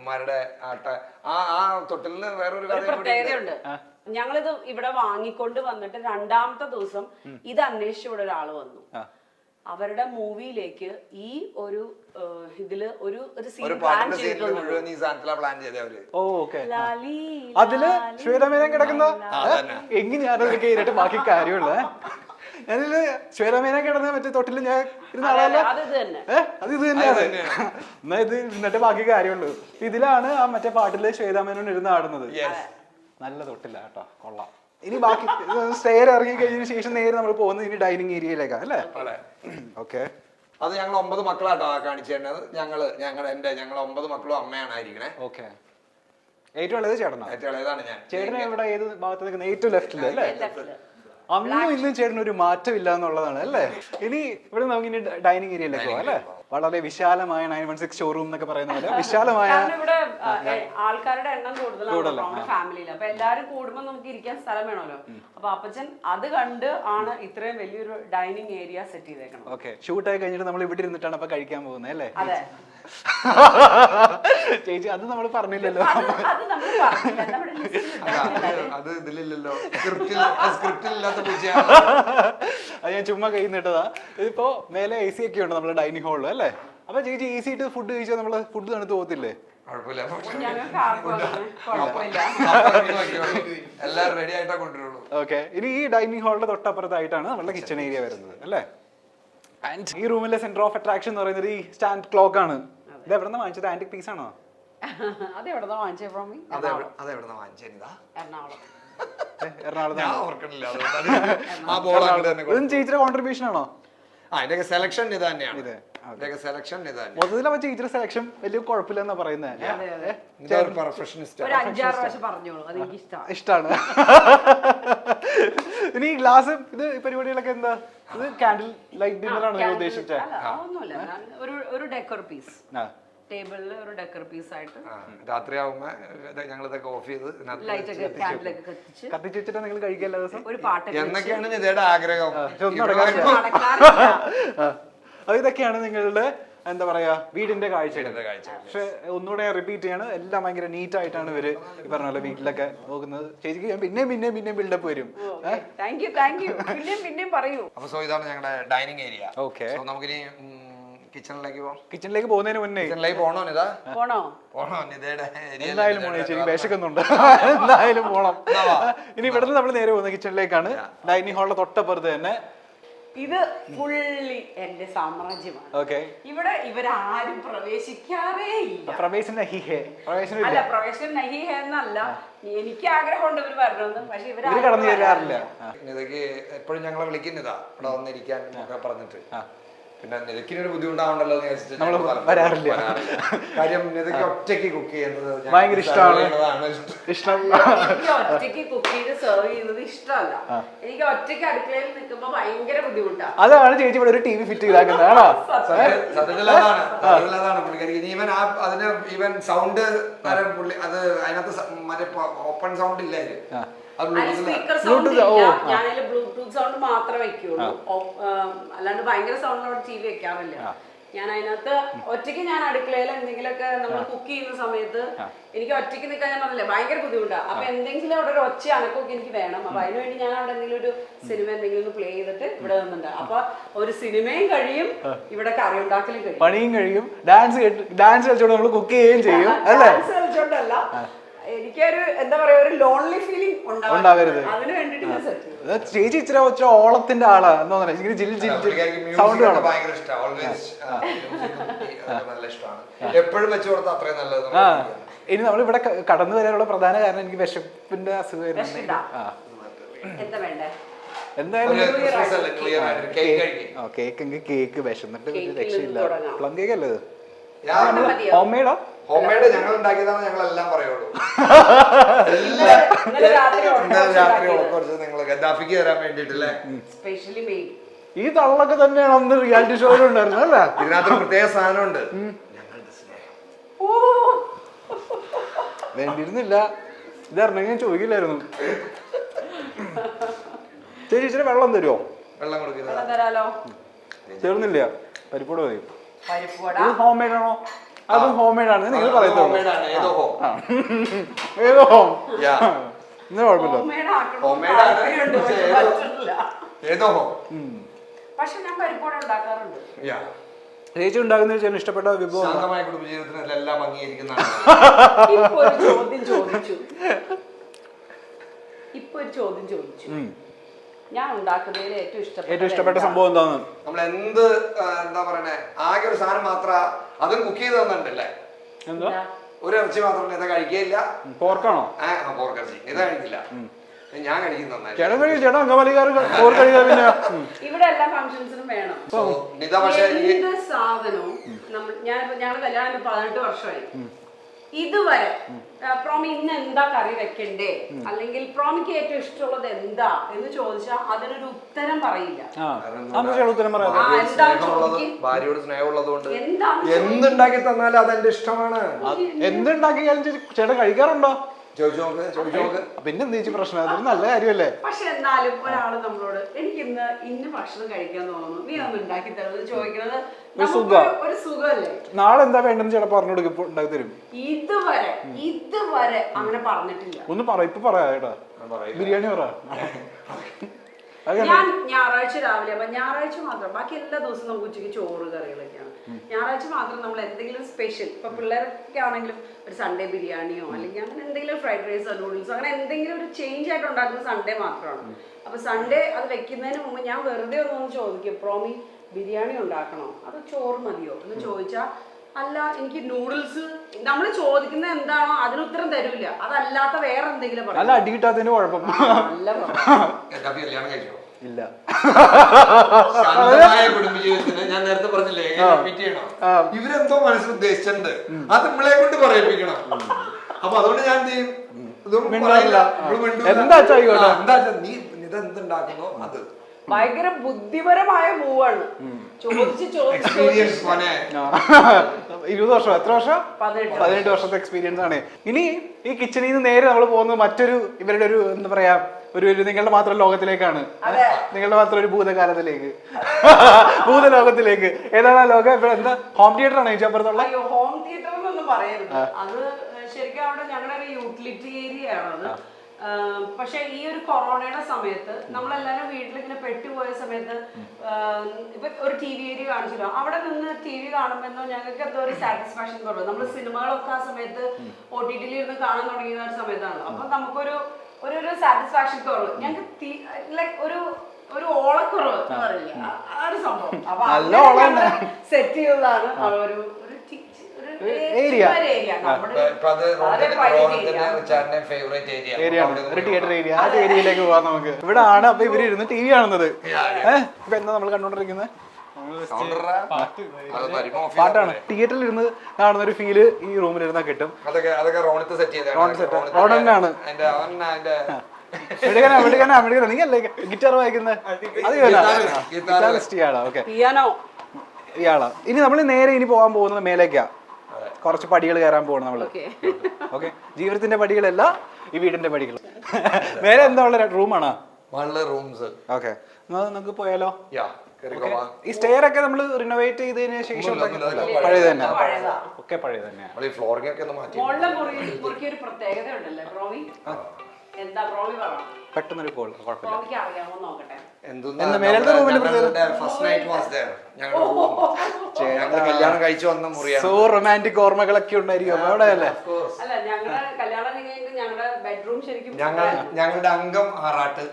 ഉമ്മാരുടെ ആ തൊട്ടിലിന് വേറൊരു പ്രത്യേകതയുണ്ട്. ഞങ്ങളിത് ഇവിടെ വാങ്ങിക്കൊണ്ട് വന്നിട്ട് 2ാമത്തെ ദിവസം ഇത് അന്വേഷിച്ച് ഇവിടെ ഒരാള് വന്നു. അവരുടെ മൂവിയിലേക്ക് ഈ ഒരു ഇതില് ഒരു സീൻ പ്ലാൻ ചെയ്തിട്ടുണ്ട്. അതില് ശ്വേതമേനൻ കിടക്കുന്ന എങ്ങനെയാണ് കേറിയിട്ട് ബാക്കി കാര്യമുള്ള ഞാനില് ശ്വേതമേനൻ കിടന്ന മറ്റേ തൊട്ടില് ഞാൻ ഇരുന്ന ആളല്ല. അത് ഇത് തന്നെയാണ്. എന്നാ ഇത് എന്നിട്ട് ബാക്കി കാര്യമുള്ളൂ. ഇതിലാണ് ആ മറ്റേ പാട്ടില് ശ്വേതാമേനോൻ ഇരുന്ന് ആടുന്നത്. നല്ല തൊട്ടില്ല കേട്ടോ, കൊള്ളാം. ഇനി ബാക്കി സ്റ്റെയർ ഇറങ്ങി കഴിഞ്ഞതിന് ശേഷം നേരെ നമ്മൾ പോകുന്നത് ഇനി ഡൈനിങ് ഏരിയയിലേക്കാണ് അല്ലേ? ഓക്കെ. അത് ഞങ്ങൾ 9 മക്കളാട്ടോ കാണിച്ചു തരുന്നത്. ഞങ്ങൾ 9 മക്കളും അമ്മയാണ് ആയിരിക്കണേ. ഓക്കെ. ഏറ്റവും ഇളയത് ചേട്ടനാ? ഏറ്റവും ഇളയതാണ് ഞാൻ. ചേട്ടനെ ഇവിടെ ഏത് ഭാഗത്ത് നിൽക്കുന്നത്? ഏറ്റവും ലെഫ്റ്റില് അല്ലേ? അന്നും ഇന്നും ചേട്ടന് ഒരു മാറ്റം ഇല്ല എന്നുള്ളതാണ് അല്ലേ? ഇനി ഇവിടെ നമുക്ക് ഇനി ഡൈനിങ് ഏരിയയിലേക്ക് പോകാം അല്ലേ? വളരെ വിശാലമായ 916 ഷോറൂം എന്നൊക്കെ പറയുന്ന പോലെ വിശാലമായ. ഇവിടെ ആൾക്കാരുടെ എണ്ണം കൂടുതലാണ് ഫാമിലിയിൽ. അപ്പൊ എല്ലാരും കൂടുമ്പോ നമുക്ക് ഇരിക്കാൻ സ്ഥലം വേണമല്ലോ. അപ്പൊ അപ്പച്ചൻ അത് കണ്ട് ആണ് ഇത്രയും വലിയൊരു ഡൈനിങ് ഏരിയ സെറ്റ് ചെയ്തേക്കണം. ഓക്കെ. ഷൂട്ടായി കഴിഞ്ഞിട്ട് നമ്മൾ ഇവിടെ ഇരുന്നിട്ടാണ് അപ്പൊ കഴിക്കാൻ പോകുന്നത് അല്ലേ? അതെ. ചേച്ചി അത് നമ്മൾ പറഞ്ഞില്ലല്ലോ. അത് ഇതിലില്ലല്ലോ, സ്ക്രിപ്റ്റിലില്ലാത്ത അത് ഞാൻ ചുമ്മാ കൈ നിട്ടതാ. ഇതിപ്പോ മേലെ AC ഒക്കെ ഉണ്ട് നമ്മുടെ ഡൈനിങ് ഹാളിൽ അല്ലേ? അപ്പൊ ചേച്ചി AC ഇട്ട് ഫുഡ് കഴിച്ചാൽ നമ്മള് ഫുഡ് തണുത്ത് പോകത്തില്ലേ? എല്ലാം റെഡി ആയിട്ടാ കൊണ്ടുവരുള്ളൂ. ഓക്കെ. ഇനി ഈ ഡൈനിങ് ഹാളിന്റെ തൊട്ടപ്പുറത്തായിട്ടാണ് നമ്മുടെ കിച്ചൺ ഏരിയ വരുന്നത് അല്ലേ? ആൻഡ് ഈ റൂമിലെ സെന്റർ ഓഫ് അട്രാക്ഷൻ എന്ന് പറയുന്നത് ഈ സ്റ്റാൻഡ് ക്ലോക്ക് ആണ്. ഇത് എവിടെ നിന്ന് വാങ്ങിച്ചത്? ആന്റിക് പീസ് ആണോ? ചേച്ചിയുടെ കോൺട്രിബ്യൂഷൻ ആണോ? സെലക്ഷൻ ഇത് തന്നെയാണ്. മൊത്തത്തിൽ അപ്പൊ ചേച്ചിയുടെ സെലക്ഷൻ വലിയ കുഴപ്പമില്ലെന്നാ പറയുന്നത്. ഇഷ്ടാണ്. ഇനി ഈ ഗ്ലാസ് ഇത് പരിപാടികളൊക്കെ എന്താ? ഇത് കാൻഡിൽ ലൈറ്റ് ഡിന്നർ ആണോ ഉദ്ദേശിച്ചത്? ഒരു ഡെക്കർ പീസ് ടേബിളിൽ ഒരു ഡെക്കർ പീസ് ആയിട്ട് രാത്രിയാവുമ്പോ ഞങ്ങൾ ഇതൊക്കെ ഓഫ് ചെയ്ത് കത്തിച്ച് വെച്ചിട്ട് നിങ്ങൾ കഴിക്കല്ല ദിവസം ഒരു പാട്ട് എന്നൊക്കെയാണ് ഇതേടെ ആഗ്രഹം. അത് ഇതൊക്കെയാണ് നിങ്ങളുടെ എന്താ പറയാ വീടിന്റെ കാഴ്ചകൾ. പക്ഷെ ഒന്നുകൂടെ റിപ്പീറ്റ് ചെയ്യാണ്, എല്ലാം ഭയങ്കര നീറ്റ് ആയിട്ടാണ് ഇവര് ഈ പറഞ്ഞ പോലെ വീട്ടിലൊക്കെ നോക്കുന്നത്. ചേച്ചിക്ക് പിന്നെയും ബിൽഡപ്പ് വരും. അപ്പൊ സോ ഇതാണ് ഞങ്ങളുടെ ഡൈനിങ് ഏരിയ. ഓക്കെ. നമുക്കിനി കിച്ചണിലേക്ക് പോകുന്നതിന് മുന്നേ എന്തായാലും വിശക്കുന്നുണ്ട്, എന്തായാലും പോണം. ഇനി ഇവിടുന്ന് നമ്മൾ നേരെ പോകുന്ന കിച്ചണിലേക്കാണ്. ഡൈനിങ് ഹാളിന്റെ തൊട്ടപ്പുറത്ത് തന്നെ ഇത് ഫുള്ളി എന്റെ സാമ്രാജ്യമാണ്. ഓക്കെ. ഇവിടെ ഇവരാരും പ്രവേശിക്കാറേ ഇല്ല. പ്രവേശന നഹി ഹേ എന്നല്ല, എനിക്ക് ആഗ്രഹമുണ്ട് ഇവര് വരണമെന്ന്. പക്ഷെ ഇവര് കടന്നു ചെല്ലാറില്ല. ഇതൊക്കെ എപ്പോഴും ഞങ്ങളെ വിളിക്കുന്നതാ ഇവിടെ വന്നിരിക്കാൻ ഒക്കെ പറഞ്ഞിട്ട്. പിന്നെ നിലയ്ക്കിനൊരു ബുദ്ധിമുട്ടാവണ്ടല്ലോ എന്ന് വിചാരിച്ചിട്ട് വരാറില്ല. കാര്യം നിലയ്ക്ക് ഒറ്റയ്ക്ക് കുക്ക് ചെയ്യുന്നത് ഭയങ്കര ഇഷ്ടമാണ്. എനിക്ക് ഒറ്റയ്ക്ക് കുക്ക് ചെയ്ത് സെർവ് ചെയ്യുന്നത് ഇഷ്ടമല്ല. എനിക്ക് ഒറ്റയ്ക്ക് അടുക്കളയിൽ നിൽക്കുമ്പോ ഭയങ്കര ബുദ്ധിമുട്ടാണ്. അതാണ് ചേച്ചി ഇവിടെ ഒരു TV ഫിറ്റ് ചെയ്താക്കുന്നതാണോ? സത്യത്തിലതാണ് പുള്ളിക്കാരിക്ക്. ഈവൻ അതിന് ഈവൻ സൗണ്ട് പുള്ളി അത് അതിനകത്ത് മറ്റേ ഓപ്പൺ സൗണ്ട് ഇല്ല. ഞാനതിൽ ബ്ലൂടൂത്ത് സൗണ്ട് മാത്രമേ വെക്കുള്ളൂ, അല്ലാണ്ട് ഭയങ്കര സൗണ്ടിലോട് TV വെക്കാറില്ല. ഞാൻ അതിനകത്ത് ഒറ്റയ്ക്ക് ഞാൻ അടുക്കളയിൽ എന്തെങ്കിലുമൊക്കെ നമ്മൾ കുക്ക് ചെയ്യുന്ന സമയത്ത് എനിക്ക് ഒറ്റയ്ക്ക് നിൽക്കാൻ ഞാൻ പറഞ്ഞില്ലേ ഭയങ്കര ബുദ്ധിമുട്ടാണ്. അപ്പൊ എന്തെങ്കിലും അവിടെ ഒരു ഒച്ച അനക്കൊക്കെ എനിക്ക് വേണം. അപ്പൊ അതിനുവേണ്ടി ഞാൻ അവിടെ എന്തെങ്കിലും ഒരു സിനിമ എന്തെങ്കിലും ഒന്ന് പ്ലേ ചെയ്തിട്ട് ഇവിടെ നിന്നുണ്ട്. അപ്പൊ ഒരു സിനിമയും കഴിയും, ഇവിടെ കറി ഉണ്ടാക്കലും കഴിയും, പണിയും കഴിയും, ഡാൻസ് കളിച്ചോണ്ട് നമ്മൾ കുക്ക് ചെയ്യുകയും ചെയ്യും അല്ലേ? ഡാൻസ് കളിച്ചോണ്ടല്ല, എനിക്കൊരു എന്താ പറയാ ഒരു ലോൺലി ഫീലിംഗ് ഉണ്ടാവരുത്, അതിന് വേണ്ടിട്ട് ഞാൻ സെറ്റ് ചെയ്തു. ചേച്ചി ഇച്ചിരി ഓളത്തിന്റെ ആളാ എന്താ പറയുക, ജിൽ ജിൽ സൗണ്ട് വേണം. ഭയങ്കര ഇഷ്ടമാണ്, നല്ല ഇഷ്ടമാണ്, എപ്പോഴും വെച്ചു കൊടുത്താൽ അത്രയും നല്ലത്. ഇനി നമ്മൾ ഇവിടെ കടന്നു വരാനുള്ള പ്രധാന കാരണം എനിക്ക് വിശപ്പിന്റെ അസുഖമായിരുന്നു. എന്താ വേണ്ടേ? എന്തായാലും കേക്ക് കേക്ക് എങ്കിൽ കേക്ക് വിശന്നിട്ട് ഒരു രക്ഷയില്ല. പ്ലം കേക്ക് അല്ലേ ഇത്? ഹോം മെയ്ഡാ? ഹോം മെയ്ഡ് ഞങ്ങൾ ഉണ്ടാക്കിയതാണ്, ഞങ്ങൾ എല്ലാം പറയുള്ളൂ. ഇന്നലെ രാത്രി കുറച്ച് നിങ്ങൾ ഗദ്ദാഫിക്ക് തരാൻ വേണ്ടിട്ടല്ലേ സ്പെഷ്യലി മെയ്ഡ്. ഈ തള്ളൊക്കെ തന്നെയാണ് അന്ന് റിയാലിറ്റി ഷോയിൽ ഉണ്ടായിരുന്നത് അല്ലേ? ഇതിനകത്ത് പ്രത്യേക സാധനമുണ്ട്, വേണ്ടിയിരുന്നില്ല, ഇതറിഞ്ഞെങ്കിൽ ഞാൻ ചോദിക്കില്ലായിരുന്നു. ചേച്ചി ഇച്ചിരി വെള്ളം തരുമോ? വെള്ളം കൊടുക്കുന്നത് തരാലോ. തീർന്നില്ല, പരിപ്പോട് മതി. പരിപ്പുവട ഇത് ഹോം മെയ്ഡ് ആണോ? അതും ഹോം മെയ്ഡ് ആണ് നിങ്ങൾ പറയുന്നത്. ഏതോ ഹോം ഇന്ന് കുഴപ്പമില്ല. പക്ഷെ ഞാൻ പരിപ്പുവട ഉണ്ടാക്കാറുണ്ട്. ചേച്ചി ഉണ്ടാക്കുന്ന ചേച്ചി ഇഷ്ടപ്പെട്ട വിഭവം ശാന്തമായ കുടുംബജീവിതത്തിന് എല്ലാം അംഗീകരിക്കുന്നതാണ്. ഇപ്പൊ ഒരു ചോദ്യം ചോദിച്ചു ഞാൻ ഉണ്ടാക്കുന്നതിൽ ഏറ്റവും ഇഷ്ടപ്പെട്ട സംഭവം എന്താണ്? നമ്മൾ എന്ത് എന്താ പറയണേ, ആകെ ഒരു സാധനം മാത്രം അതും കുക്ക് ചെയ്ത് തന്നിട്ടുണ്ടല്ലേ? എന്താ? ഒരു ഇറച്ചി മാത്രം ഇതാ കഴിക്കില്ല. പോർക്കാണോ? പോർക്കിറച്ചി ഇതാ കഴിക്കില്ല, ഞാൻ കഴിക്കുന്ന ഇവിടെ എല്ലാ ഫംഗ്ഷൻസിനും വേണം സാധനവും. ഞങ്ങൾ കല്യാണം 18 വർഷമായി. ഇതുവരെ പ്രോമി ഇന്ന് എന്താ കറി വെക്കണ്ടേ, അല്ലെങ്കിൽ പ്രോമിക്ക് ഏറ്റവും ഇഷ്ടമുള്ളത് എന്താ എന്ന് ചോദിച്ചാൽ അതിനൊരു ഉത്തരം പറയില്ല. ഭാര്യയോട് സ്നേഹമുള്ളതുകൊണ്ട് എന്തുണ്ടാക്കി തന്നാലും അതെന്റെ ഇഷ്ടമാണ്. എന്തുണ്ടാക്കിയാലും ചേട്ടൻ കഴിക്കാറുണ്ടോ? ചോദിച്ചു നോക്ക്. പിന്നെ എന്താ ചേച്ചി പ്രശ്നം? അതൊരു നല്ല കാര്യമല്ലേ? പക്ഷെ എന്നാലും ഒരാള് നമ്മളോട് എനിക്ക് ഇന്ന് ഭക്ഷണം കഴിക്കാൻ തോന്നുന്നു, നീ അതൊന്നും ഉണ്ടാക്കി തരുന്നത് ചോദിക്കുന്നത് ഒരു സുഖമല്ലേ? നാളെ എന്താ വേണ്ടെന്ന് ചേട്ടാ പറഞ്ഞു കൊടുക്കും, ഉണ്ടാക്കി തരും. ഇതുവരെ അങ്ങനെ പറഞ്ഞിട്ടില്ല. ഒന്ന് പറ, ഇപ്പൊ പറയാ ചേട്ടാ, ബിരിയാണി പറ. ഞാൻ ഞായറാഴ്ച രാവിലെ, ഞായറാഴ്ച മാത്രം, ബാക്കി എല്ലാ ദിവസവും നമുക്ക് ഉച്ചയ്ക്ക് ചോറ് കറികളൊക്കെയാണ്. ഞായറാഴ്ച മാത്രം നമ്മൾ എന്തെങ്കിലും സ്പെഷ്യൽ, ഇപ്പൊ പിള്ളേരൊക്കെ ആണെങ്കിലും ഒരു സൺഡേ ബിരിയാണിയോ അല്ലെങ്കിൽ അങ്ങനെ എന്തെങ്കിലും ഫ്രൈഡ് റൈസോ നൂഡിൽസോ അങ്ങനെ എന്തെങ്കിലും ഒരു ചേഞ്ച് ആയിട്ട് ഉണ്ടാക്കുന്നത് സൺഡേ മാത്രമാണ്. അപ്പൊ സൺഡേ അത് വെക്കുന്നതിന് മുമ്പ് ഞാൻ വെറുതെ ഒന്ന് ചോദിക്കും, പ്രോമി ബിരിയാണി ഉണ്ടാക്കണോ അതോ ചോറ് മതിയോ എന്ന് ചോദിച്ചാൽ, അല്ല എനിക്ക് നൂഡിൽസ്, നമ്മൾ ചോദിക്കുന്നത് എന്താണോ അതിന് ഉത്തരം തരൂല, അതല്ലാത്ത വേറെ എന്തെങ്കിലും നല്ല അടി കിട്ടാത്തതിന് കുഴപ്പം ഇല്ല. കുടുംബജീവിതത്തിന് ഞാൻ നേരത്തെ പറഞ്ഞില്ലേ ഇവരെന്തോ മനസ്സിൽ ഉദ്ദേശിച്ചിട്ടുണ്ട്, അത് നമ്മളെ കൊണ്ട് പറയിപ്പിക്കണം. അപ്പൊ അതുകൊണ്ട് ഞാൻ എന്ത് ചെയ്യും, നീ ഇതെന്തുണ്ടാക്കുന്നോ അത് ഭയങ്കര ബുദ്ധിപരമായ മൂവാണ്. 20 വർഷം, എത്ര വർഷം? 18 വർഷത്തെ എക്സ്പീരിയൻസ് ആണ്. ഇനി ഈ കിച്ചണിൽ നിന്ന് നേരെ നമ്മൾ പോകുന്നത് മറ്റൊരു ഇവരുടെ ഒരു എന്താ പറയാ ഒരു നിങ്ങളുടെ മാത്രം ലോകത്തിലേക്കാണ്, നിങ്ങളുടെ മാത്രം ഒരു ഭൂതകാലത്തിലേക്ക്, ഭൂതലോകത്തിലേക്ക്. ഏതാണ് ആ ലോകം? ഇവിടെ എന്താ ഹോം തിയേറ്റർ ആണോ ചേച്ചി അപ്പുറത്തുള്ള? ഹോം തിയേറ്റർ എന്നൊന്നും പറയരുത്, അത് ശരിക്കും അവിടെ ഞങ്ങളുടെ ഒരു യൂട്ടിലിറ്റി ഏരിയ ആണത്. പക്ഷെ ഈ ഒരു കൊറോണയുടെ സമയത്ത് നമ്മളെല്ലാരും വീട്ടിലിങ്ങനെ പെട്ടുപോയ സമയത്ത് ഇപ്പൊ ഒരു ടി വി ഏരിയ കാണിച്ചല്ലോ, അവിടെ നിന്ന് ടി വി കാണുമ്പോൾ ഞങ്ങൾക്ക് എന്തോ ഒരു സാറ്റിസ്ഫാക്ഷൻ കുറവ്. നമ്മൾ സിനിമകളൊക്കെ ആ സമയത്ത് OTT ഇരുന്ന് കാണാൻ തുടങ്ങിയ ഒരു സമയത്താണ്. അപ്പൊ നമുക്കൊരു ഒരു സാറ്റിസ്ഫാക്ഷൻ കുറവ്, ഞങ്ങൾക്ക് ലൈക്ക് ഒരു ഓളക്കുറവ് എന്ന് പറയില്ല, ആ ഒരു സംഭവം. അപ്പൊ സെറ്റ് ചെയ്തതാണ് ഒരു ഏരിയ, ഒരു തിയേറ്റർ ഏരിയ. ആ ഏരിയയിലേക്ക് പോവാം നമുക്ക്. ഇവിടെ ആണ് അപ്പൊ ഇവര് ഇരുന്ന് ടി വി കാണുന്നത്. ഇപ്പൊ എന്താ നമ്മൾ കണ്ടോണ്ടിരിക്കുന്നത്? പാട്ടാണ്. തിയേറ്ററിൽ ഇരുന്ന് കാണുന്ന ഒരു ഫീല് ഈ റൂമിൽ ഇരുന്നാ കിട്ടും. റോണനാണ് നീയല്ലേ ഗിറ്റാർ വായിക്കുന്നത്? അത് ഇയാളാ. ഇനി നമ്മൾ നേരെ ഇനി പോകാൻ പോകുന്നത് മേലേക്കാ, കുറച്ച് പടികൾ കയറാൻ പോകണം നമ്മള്. ഓക്കെ, ജീവിതത്തിന്റെ പടികളല്ല ഈ വീടിന്റെ പടികൾ. മേലെ എന്താ ഉള്ള റൂമാണോ? റൂംസ്. ഓക്കെ, നമുക്ക് പോയാലോ? ഈ സ്റ്റെയർ ഒക്കെ നമ്മൾ റിനോവേറ്റ് ചെയ്തതിന് ശേഷം പഴയത് തന്നെ ഒക്കെ പഴയത് തന്നെയാണ്. ഫ്ലോറിംഗ് ഒക്കെ ഒന്ന് മാറ്റി. മുറിക്ക് ഒരു പ്രത്യേകത ഉണ്ടല്ലേ പ്രോമി? എന്താ പ്രോമി പറ? പെട്ടെന്നൊരു കോൾ കുഴപ്പമില്ല. പ്രോമിക്ക് അറിയാമോ നോക്കട്ടെ. കല്യാണം കഴിച്ചു വന്ന മുറിയാണ്. സോ റൊമാൻറ്റിക് ഓർമ്മകളൊക്കെ ഉണ്ടായിരിക്കും അവിടെ അല്ലേ? അല്ല ഞങ്ങളുടെ കല്യാണം കഴിഞ്ഞ് ഞങ്ങളുടെ ബെഡ്റൂം ശരിക്കും ഞങ്ങളുടെ അംഗം ആറാട്ട്.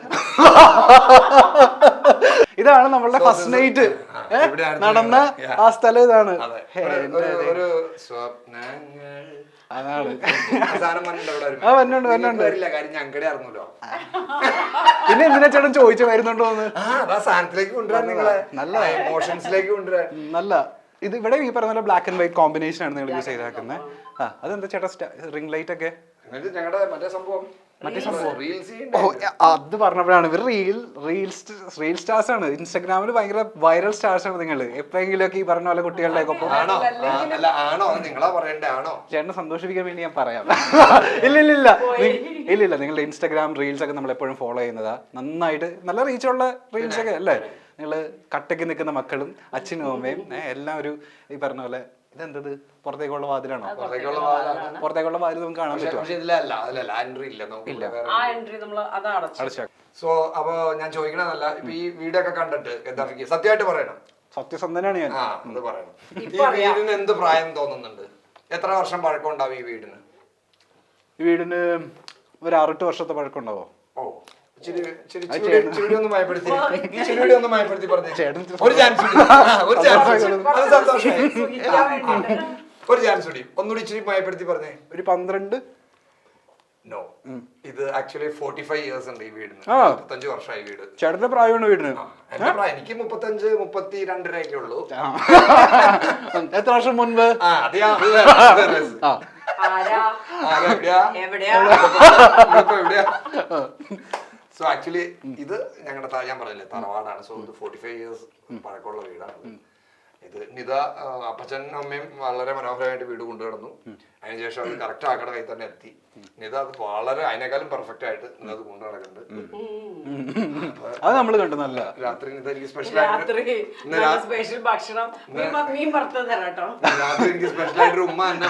ഇതാണ് നമ്മളുടെ ഫസ്റ്റ് നൈറ്റ് നടന്ന ആ സ്ഥലം ഇതാണ്. ഒരു സ്വപ്നങ്ങൾ അതാണ്. ഞങ്ങളുടെ അറിഞ്ഞല്ലോ. പിന്നെ എന്തിനാ ചേട്ടൻ ചോദിച്ചു വരുന്നുണ്ടോന്ന്? സാധനത്തിലേക്ക് കൊണ്ടുവരാൻ നിങ്ങളെ നല്ല ഇമോഷൻസിലേക്ക് കൊണ്ടുവരാൻ. നല്ല ഇത് ഇവിടെ ഈ പറഞ്ഞ ബ്ലാക്ക് ആൻഡ് വൈറ്റ് കോമ്പിനേഷൻ ആണ് നിങ്ങൾ യൂസ് ചെയ്തേക്കുന്നത്. അതെന്താ ചേട്ടാ റിംഗ് ലൈറ്റ് ഒക്കെ? ഞങ്ങളുടെ മറ്റേ സംഭവം അത് പറഞ്ഞപ്പോഴാണ് ഇവർ റീൽ സ്റ്റാർസ് ആണ്. ഇൻസ്റ്റാഗ്രാമിൽ ഭയങ്കര വൈറൽ സ്റ്റാർസ് ആണ് നിങ്ങൾ. എപ്പോഴെങ്കിലും ഒക്കെ ഈ പറഞ്ഞ പോലെ കുട്ടികളുടെ ഒപ്പം ചേട്ടനെ സന്തോഷിപ്പിക്കാൻ വേണ്ടി ഞാൻ പറയാം. ഇല്ല നിങ്ങളുടെ ഇൻസ്റ്റാഗ്രാം റീൽസ് ഒക്കെ നമ്മൾ എപ്പോഴും ഫോളോ ചെയ്യുന്നതാ. നന്നായിട്ട് നല്ല റീച്ചുള്ള റീൽസ് ഒക്കെ അല്ലേ? നിങ്ങൾ കട്ടയ്ക്ക് നിൽക്കുന്ന മക്കളും അച്ഛനും അമ്മയും എല്ലാം ഒരു ഈ പറഞ്ഞ പോലെ. ഇതെന്തത് പുറത്തേക്കുള്ള വാതിലാണോ? പുറത്തേക്കുള്ള വാതിൽ നമുക്ക് കാണാൻ പറ്റും. സോ അപ്പൊ ഞാൻ ചോദിക്കണതല്ല, ഇപ്പൊ ഈ വീടൊക്കെ കണ്ടിട്ട് ഗദ്ദാഫിക്ക് സത്യമായിട്ട് പറയണം, സത്യസന്ധനാണ് ഞാൻ. അത് പറയണം. ഈ വീടിന് എന്ത് പ്രായം തോന്നുന്നുണ്ട്? എത്ര വർഷം പഴക്കം ഉണ്ടാവും ഈ വീടിന്? ഈ വീടിന് ഒരു 6-8 വർഷത്തെ പഴക്കം ഉണ്ടാവോ? ഒന്നുകൂടി ഇച്ചിരി മയപ്പെടുത്തി പറഞ്ഞേ. ഒരു 12. നോ, ഇത് ആക്ച്വലി 45 ഇയേഴ്സ് ഉണ്ട് ഈ വീടിന്. 35 വർഷമായി വീട്. ചേട്ടന്റെ പ്രായമാണ് വീടിന്? എനിക്ക് 35-32 ഉള്ളൂ. എത്ര വർഷം മുൻപ്? സോ ആക്ച്വലി ഇത് ഞങ്ങളുടെ ഞാൻ പറഞ്ഞില്ലേ തറവാടാണ്. സോ ഇത് 45 ഇയേഴ്സ് പഴക്കമുള്ള വീടാണ്. ഇത് നിത അപ്പച്ചൻ അമ്മയും വളരെ മനോഹരമായിട്ട് വീട് കൊണ്ടുകിടന്നു. അതിനുശേഷം അത് കറക്റ്റ് ആക്കട കൈ തന്നെ എത്തി. നിത അത് വളരെ അതിനേക്കാളും പെർഫെക്റ്റ് ആയിട്ട് നിത അത് കൊണ്ടു നടക്കുന്നുണ്ട്. അത് നമ്മൾ കണ്ടു. നല്ല രാത്രി നിത എനിക്ക് സ്പെഷ്യൽ ഭക്ഷണം രാത്രി എനിക്ക് സ്പെഷ്യൽ ആയിട്ട് ഉമ്മ തന്നെ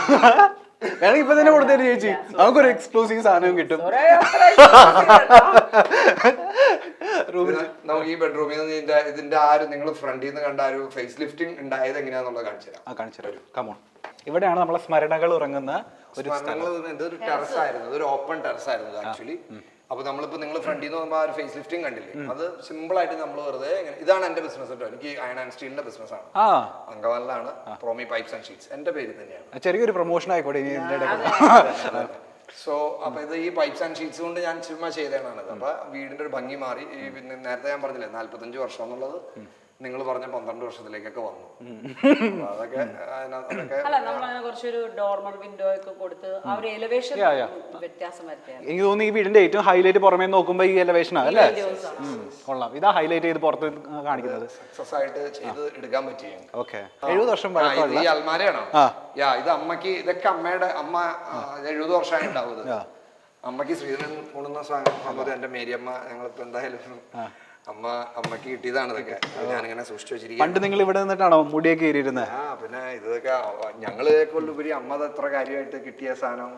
വേണമെങ്കിൽ ഇപ്പൊ തന്നെ കൊടുത്തേര് ചേച്ചി, നമുക്കൊരു എക്സ്ക്ലൂസീവ് സാധനവും കിട്ടും. നമുക്ക് ഈ ബെഡ്റൂമിൽ നിന്ന് ഇതിന്റെ നിങ്ങൾ ഫ്രണ്ടിൽ നിന്ന് കണ്ട ഒരു ഫേസ് ലിഫ്റ്റിംഗ് ഉണ്ടായത് എങ്ങനെയാന്നുള്ളത് കാണിച്ചു തരാം. കമോൺ. ഇവിടെയാണ് നമ്മളെ സ്മരണകൾ ഉറങ്ങുന്ന ഒരു ഇതൊരു ടെറസ് ആയിരുന്നു, ഇതൊരു ഓപ്പൺ ടെറസ് ആയിരുന്നു ആക്ച്വലി. അപ്പൊ നമ്മളിപ്പോ നിങ്ങൾ ഫ്രണ്ടിൽ നിന്ന് നോക്കുമ്പോൾ ആ ഒരു ഫേസ് ലിഫ്റ്റിംഗ് കണ്ടില്ലേ, അത് സിമ്പിൾ ആയിട്ട് നമ്മൾ വെറുതെ ഇതാണ് എന്റെ ബിസിനസ് കേട്ടോ. എനിക്ക് അയൺ ആൻഡ് സ്റ്റീലിന്റെ ബിസിനസ് ആണ്. അങ്കമാലിലാണ് പ്രോമി പൈപ്സ് ആൻഡ് ഷീറ്റ്സ്. എന്റെ പേര് തന്നെയാണ്. ചെറിയൊരു പ്രൊമോഷൻ ആയിക്കോട്ടെ. സോ അപ്പൊ ഇത് ഈ പൈപ്സ് ആൻഡ് ഷീറ്റ്സ് കൊണ്ട് ഞാൻ ചുമ്മാ ചെയ്തതാണ്. അപ്പൊ വീടിന്റെ ഒരു ഭംഗി മാറി. പിന്നെ നേരത്തെ ഞാൻ പറഞ്ഞില്ലേ 45 വർഷം എന്നുള്ളത് നിങ്ങൾ പറഞ്ഞ 12 വർഷത്തിലേക്കൊക്കെ വന്നു. അതൊക്കെ കുറച്ചൊരു ഡോർമർ വിൻഡോ ഒക്കെ കൊടുത്ത് ആ ഒരു എലിവേഷൻ വ്യത്യാസം വരുത്തിയാണ്. എനിക്ക് തോന്നുന്നു ഈ വീടിന്റെ ഏറ്റവും ഹൈലൈറ്റ് പുറമേ നോക്കുമ്പോ ഈ എലിവേഷൻ അല്ലേ? കൊള്ളാം. ഇതാ ഹൈലൈറ്റ് ചെയ്ത് പുറത്ത് കാണിക്കുന്നത്. സക്സസ് ആയിട്ട് ചെയ്ത് എടുക്കാൻ പറ്റി. ഓക്കെ. 70 വർഷം ഈ അൽമാരയാണോ? ഇത് അമ്മക്ക്, ഇതൊക്കെ അമ്മയുടെ അമ്മ 70 വർഷമായി ഉണ്ടാവും. അമ്മക്ക് ശ്രീധരൻ കൊണ്ടുവന്ന സാധനം എന്റെ മേരിയമ്മ ഞങ്ങളിപ്പോ എന്തായാലും അമ്മക്ക് കിട്ടിയതാണ്. ഇതൊക്കെ ഞാനിങ്ങനെ സൂക്ഷിച്ചു വെച്ചിരിക്കും. പണ്ട് നിങ്ങൾ ഇവിടെ നിന്നിട്ടാണോ മുടിയൊക്കെ ഏറിയിരുന്നത്? പിന്നെ ഇതൊക്കെ ഞങ്ങളേക്കുള്ളുപരി അമ്മ അത്ര കാര്യമായിട്ട് കിട്ടിയ സാധനം.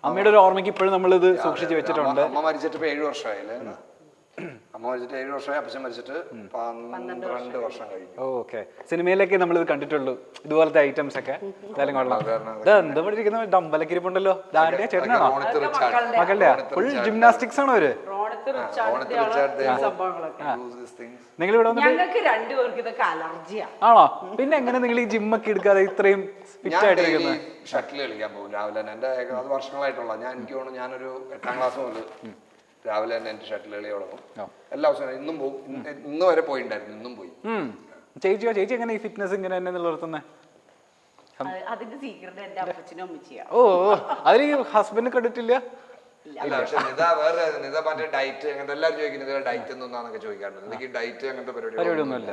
അമ്മയുടെ ഒരു ഓർമ്മയ്ക്ക് ഇപ്പോഴും നമ്മൾ ഇത് സൂക്ഷിച്ചു വെച്ചിട്ടുണ്ട്. അമ്മ മരിച്ചിട്ട് ഇപ്പൊ 7 വർഷമായില്ലേ? അമ്മ മരിച്ചിട്ട് 7 വർഷമായി. അപ്പച്ചൻ മരിച്ചിട്ട് 12 വർഷം കഴിഞ്ഞു. ഓക്കെ. സിനിമയിലൊക്കെ നമ്മൾ ഇത് കണ്ടിട്ടുള്ളൂ ഇതുപോലത്തെ ഐറ്റംസ് ഒക്കെ. എന്തായാലും കൊള്ളാം. എന്താ പഠിച്ചിരിക്കുന്ന ഡമ്പലക്കിരിപ്പുണ്ടല്ലോ. ദാന്റെ ചേട്ടനാണോ? മകളുടെ ഫുൾ ജിംനാസ്റ്റിക്സ് ആണോ അവര്? നിങ്ങൾ ഇവിടെ ആണോ? പിന്നെ എങ്ങനെ നിങ്ങൾ ഈ ജിമ്മൊക്കെ എടുക്കാതെ ഇത്രയും ഫിറ്റ് ആയിട്ട് ഷട്ടിൽ കളിക്കാൻ പോകും രാവിലെ തന്നെ. എന്റെ അത് വർഷങ്ങളായിട്ടുള്ള എനിക്ക് തോന്നുന്നു ഞാനൊരു 8ാം ക്ലാസ് മുതൽ രാവിലെ തന്നെ എന്റെ ഷട്ടിൽ കളി തുടങ്ങും. എല്ലാ ദിവസവും ഇന്നും പോകും. ഇന്ന് വരെ പോയിണ്ടായിരുന്നു. ഇന്നും പോയി. ചേച്ചി എങ്ങനെ ഈ ഫിറ്റ്നസ് ഇങ്ങനെ തന്നെ നിലനിർത്തുന്നത്? അതിന്റെ സീക്രട്ട് എന്റെ അപ്പച്ചനും അമ്മച്ചിയാ. ഓ, അതിന് ഹസ്ബൻഡ് കണ്ടിട്ടില്ല? അല്ല, പക്ഷെ നിത വേറെ നിത മറ്റേ ഡയറ്റ് അങ്ങനത്തെ എല്ലാവരും ചോദിക്കുന്നത് ഡയറ്റ് എന്നൊക്കെ ചോദിക്കാറുണ്ട്. എനിക്ക് ഡയറ്റ് അങ്ങനത്തെ പരിപാടിയൊന്നുമില്ല.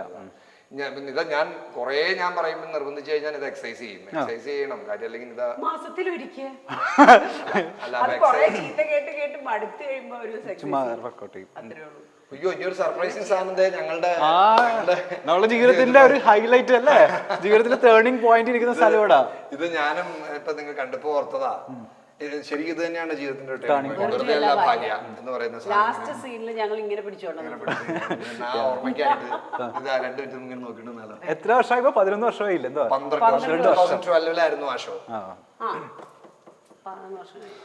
ഞാൻ കുറേ ഞാൻ പറയുമ്പോൾ നിർബന്ധിച്ചു കഴിഞ്ഞാൽ ഇത് എക്സസൈസ് ചെയ്യും. എക്സസൈസ് ചെയ്യണം കാര്യം, അല്ലെങ്കിൽ ഇതാ മാസത്തിലൊരിക്കൽ അല്ല അയ്യോ ഈ ഒരു സർപ്രൈസിങ് സാധനം ഞങ്ങളുടെ നമ്മുടെ ജീവിതത്തിന്റെ ഒരു ഹൈലൈറ്റ് അല്ലേ, ജീവിതത്തിലെ ടേണിംഗ് പോയിന്റ് ഇരിക്കുന്ന സ്ഥലം ഇവിടെ. ഇത് ഞാനും ഇപ്പൊ നിങ്ങൾ കണ്ടപ്പോ ഓർത്തതാ, ശരിക്കും ഇത് തന്നെയാണ് ജീവിതത്തിന്റെ ഒരു turning point. വെറുതെ അല്ല ഭാഗ്യ എന്ന് പറയുന്ന ലാസ്റ്റ് സീനിൽ ഞങ്ങൾ ഇങ്ങനെ പിടിച്ചോണ്ട് ഓർമ്മയ്ക്കായിട്ട് ഇതാ 2 മിനിറ്റ് ഇങ്ങനെ നോക്കിയിട്ട് എത്ര വർഷമായി? 11 വർഷമായില്ല എന്തോ? 2012 ആ ഷോ. 11 വർഷമായി.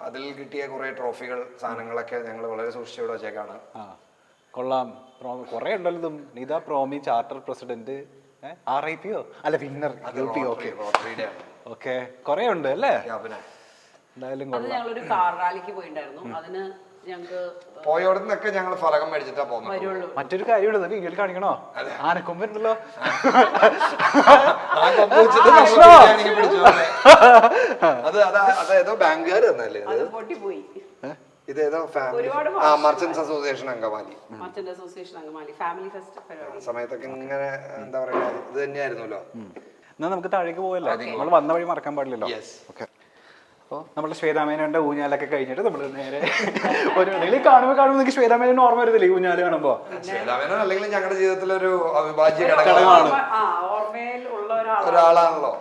അതിൽ കിട്ടിയ കുറെ ട്രോഫികൾ സാധനങ്ങളൊക്കെ ഞങ്ങൾ വളരെ സൂക്ഷിച്ചിവിടെ വെച്ചേക്കാണ്. കൊള്ളാം. കുറെ ഉണ്ടല്ലോ. നിത പ്രോമി ചാർട്ടർ പ്രസിഡന്റ്, RIP അല്ല വിന്നർ ഓക്കെ കുറെ ഉണ്ട് അല്ലേ? എന്തായാലും ഞങ്ങളൊരു കാർ റാലിക്ക് പോയിണ്ടായിരുന്നു. അതിന് ഞങ്ങൾക്ക് പോയോടന്നൊക്കെ ഞങ്ങൾ ഫലകം മേടിച്ചിട്ടാ പോകുന്നത്. മറ്റൊരു കാര്യമുള്ളത് വീഡിയോയിൽ കാണിക്കണോ? ആനക്കൊമ്പുണ്ടല്ലോ. അതേതോ ബാങ്കുകാർ തന്നല്ലേ അത് പൊട്ടിപ്പോയി. ഇതേതോ merchants association Angamaly family fest സമയത്തൊക്കെ ഇങ്ങനെ എന്താ പറയാ ഇത് തന്നെയായിരുന്നല്ലോ. എന്നാ നമുക്ക് താഴേക്ക് പോയല്ലോ, നമ്മൾ വന്ന വഴി മറക്കാൻ പാടില്ലല്ലോ. ഓക്കെ, അപ്പോൾ നമ്മുടെ ശ്വേതാമേനോന്റെ ഊഞ്ഞാലൊക്കെ കഴിഞ്ഞിട്ട് നമ്മൾ നേരെ ഒരു കാണുമ്പോൾ നിങ്ങൾക്ക് ശ്വേതാമേനോന് ഓർമ്മ വരുന്നില്ല ഈ ഊഞ്ഞാല് കാണുമ്പോൾ? ശ്വേതാമേനോൻ അല്ലെങ്കിൽ ഞങ്ങളുടെ ജീവിതത്തിലൊരു അവിഭാജ്യ ഘടകമാണ്, ഒരാളാണല്ലോ.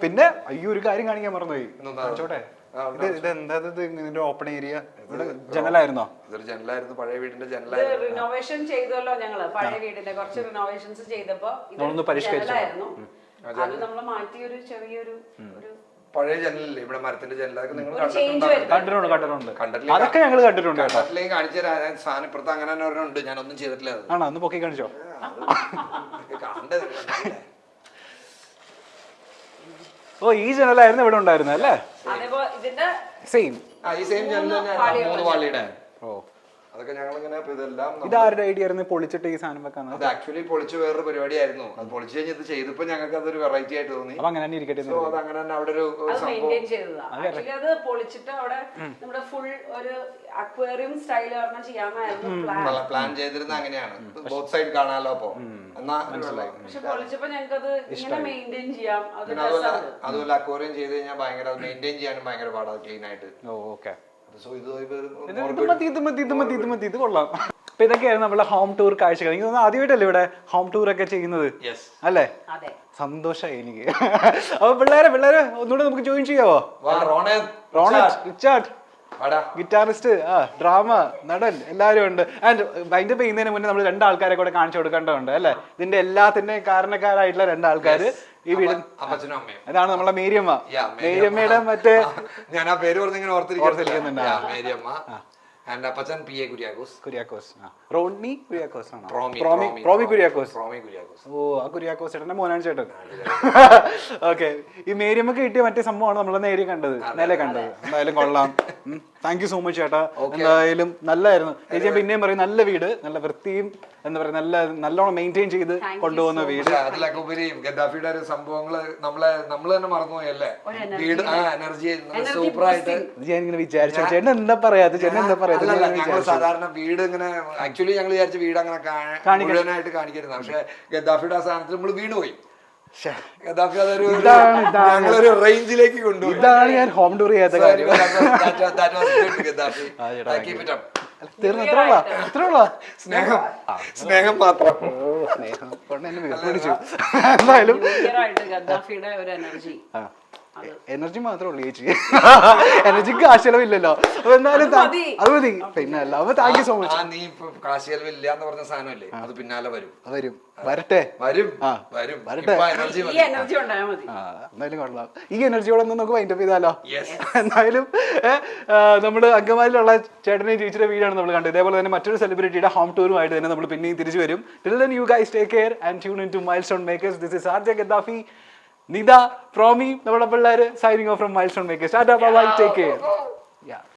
പിന്നെ അയ്യോ ഒരു കാര്യം കാണിക്കാൻ മറന്നുപോയി. കാണിച്ചോട്ടെ, ഇത് എന്താ ഇതിന്റെ ഓപ്പൺ ഏരിയ? ഇവിടെ ജനലായിരുന്നോ? ഇതൊരു ജനലായിരുന്നു, പഴയ വീടിന്റെ ജനലായിരുന്നു. റിനോവേഷൻ ചെയ്തല്ലോ ഞങ്ങള്, പഴയ വീടിന്റെ കുറച്ച് റിനോവേഷൻസ് ചെയ്തപ്പോ ജനലായിരുന്നു. അത് നമ്മൾ മാറ്റി ഒരു ചെറിയൊരു പഴയ ജനലല്ലേ ഇവിടെ മരത്തിന്റെ ജനലൊക്കെ നിങ്ങൾ കണ്ടിട്ടുണ്ട്. അതൊക്കെ ഞങ്ങൾ കണ്ടിട്ടുണ്ട്. കാണിച്ചു തരാൻ സാധനം ഇപ്പുറത്ത് അങ്ങനെ തന്നെ ഒരെണ്ണമുണ്ട്, ഞാനൊന്നും ചെയ്തിട്ടില്ല. ആണോ? ഒന്ന് പൊക്കി കാണിച്ചോ. ഓ ഈ ജനലായിരുന്നു ഇവിടെ ഉണ്ടായിരുന്നത് അല്ലേ? സെയിം ഈ സെയിം ജനൽ തന്നെ 3 വാളിയുടെ. ഓ അതൊക്കെ ഞങ്ങളിങ്ങനെ ഇതെല്ലാം ഇതാരുടെ ഐഡിയ ആയിരുന്നു പൊളിച്ചിട്ട് ഈ സാധനം വെക്കാൻ? അത് ആക്ച്വലി പൊളിച്ച് വേറൊരു പരിപാടിയായിരുന്നു. അത് പൊളിച്ച് കഴിഞ്ഞ് ഇത് ചെയ്തപ്പോ ഞങ്ങൾക്ക് അതൊരു വെറൈറ്റി ആയിട്ട് തോന്നി. അപ്പൊ അങ്ങനെ തന്നെ ഇരിക്കട്ടെ. അത് അങ്ങനെ തന്നെ അവിടെ ഒരു അത് പൊളിച്ചിട്ട് അവിടെ നമ്മുടെ ഫുൾ ഒരു അക്വേറിയം സ്റ്റൈൽ പ്ലാൻ ചെയ്തിരുന്ന അങ്ങനെയാണ്, ബോത്ത് സൈഡ് കാണാലോ. അപ്പൊ എന്നാ പക്ഷെ പൊളിച്ചപ്പോ ഞങ്ങൾക്ക് അത് ഇങ്ങനെ മെയിൻറ്റെയിൻ ചെയ്യാം. അതുപോലെ അക്വേറിയം ചെയ്ത് കഴിഞ്ഞാൽ ഭയങ്കര മെയിൻറ്റെയിൻ ചെയ്യാനും ഭയങ്കര പാടാണ് ക്ലീൻ ആയിട്ട്. ഓക്കെ, ഇത് കൊള്ളാം. അപ്പൊ ഇതൊക്കെയായിരുന്നു നമ്മുടെ ഹോം ടൂർ കാഴ്ചകൾ. എനിക്ക് തോന്നുന്നു ആദ്യമായിട്ടല്ലേ ഇവിടെ ഹോം ടൂർ ഒക്കെ ചെയ്യുന്നത് അല്ലേ? സന്തോഷമായി എനിക്ക്. അപ്പൊ പിള്ളേരെ ഒന്നുകൂടെ നമുക്ക് ജോയിൻ ചെയ്യാവോ? റോണറ്റ്, റിച്ചാർഡ്, ഗിറ്റാറിസ്റ്റ്, ഡ്രാമ നടൻ എല്ലാവരും ഉണ്ട്. ആൻഡ് അതിന്റെ ചെയ്യുന്നതിന് മുന്നേ നമ്മൾ 2 ആൾക്കാരെ കൂടെ കാണിച്ചു കൊടുക്കേണ്ടതുണ്ട് അല്ലെ? ഇതിന്റെ എല്ലാത്തിന്റെയും കാരണക്കാരായിട്ടുള്ള 2 ആൾക്കാര് ഈ വീട്. അതാണ് നമ്മളെ മേരിയമ്മ. മേരിയമ്മയുടെ മറ്റേ ഞാൻ ആ പേര് പറഞ്ഞിങ്ങനെ ഓർത്തിരിക്കുന്നുണ്ട്. Mariyamma and Appachan PA Kuriakose. റോണി കുര്യാക്കോസ് ആണോ? പ്രോമി കുര്യാക്കോസ്. ഓ ആ കുര്യാക്കോസ് ചേട്ടന്റെ മോനാണ് ചേട്ടൻ. ഓക്കെ, ഈ മേരിയമ്മക്ക് കിട്ടിയ മറ്റേ സംഭവമാണ് നമ്മൾ നേരെ കണ്ടത്. എന്തായാലും കൊള്ളാം. താങ്ക് യു സോ മച്ച് ചേട്ടാ. എന്തായാലും നല്ലായിരുന്നു. ചേച്ചി പിന്നെയും പറയും നല്ല വീട്, നല്ല വൃത്തിയും എന്താ പറയാ നല്ലോണം മെയിൻറ്റെയിൻ ചെയ്ത് കൊണ്ടുപോകുന്ന വീട്. അതിലൊക്കെ ഉപരി ഗദ്ദാഫിയുടെ ഒരു സംഭവങ്ങള് നമ്മൾ തന്നെ മറന്നുപോയല്ലേ? വീട് എനർജി സൂപ്പറായിട്ട് ഞാൻ ഇങ്ങനെ വിചാരിച്ചു ചേട്ടൻ എന്താ പറയാ സാധാരണ വീട് ഇങ്ങനെ ആക്ച്വലി ഞങ്ങൾ വിചാരിച്ച വീട് അങ്ങനെ മുഴുവനായിട്ട് കാണിക്കരുത്. പക്ഷെ ഗദ്ദാഫിയുടെ ആ സാധനത്തിൽ നമ്മൾ വീണുപോയി. ഗദ്ദാഫി അതൊരു റേഞ്ചിലേക്ക് കൊണ്ടുപോയി. ഇതാണ് ഞാൻ ഹോം ടൂർ ചെയ്യാത്ത കാര്യം. സ്നേഹം മാത്രം. എന്തായാലും ഗദ്ദാഫിയുടെ ഒരു എനർജി മാത്രമേ ഉള്ളൂ ചേച്ചി. എനർജിക്ക് കാശലവില്ലല്ലോ. അപ്പൊ എന്തായാലും അത് മതി. പിന്നെ അല്ല അപ്പൊ താങ്ക് യു സോ മച്ച്. നീ ഇപ്പൊ കാശലവില്ല എന്ന് പറഞ്ഞ സാധനമല്ലേ, അത് പിന്നാലെ വരും. വരട്ടെ. എന്തായാലും കൊള്ളാം. ഈ എനർജിയോടെ നമുക്ക് വൈൻഡപ്പ് ചെയ്താലോ? എന്തായാലും നമ്മള് അങ്കമാലിയിലുള്ള ചേട്ടനെയും ചേച്ചിയുടെ വീടാണ് നമ്മൾ കണ്ടത്. ഇതേപോലെ തന്നെ മറ്റൊരു സെലിബ്രിറ്റിയുടെ ഹോം ടൂറുമായിട്ട് തന്നെ നമ്മൾ പിന്നെയും തിരിച്ചു വരും. Till then you guys take care and tune into Milestone Makers. This is RJ Gaddafi, Nida, Promi, നമ്മുടെ പിള്ളേര് signing off from Milestone Makers. Tata, bye bye, take care.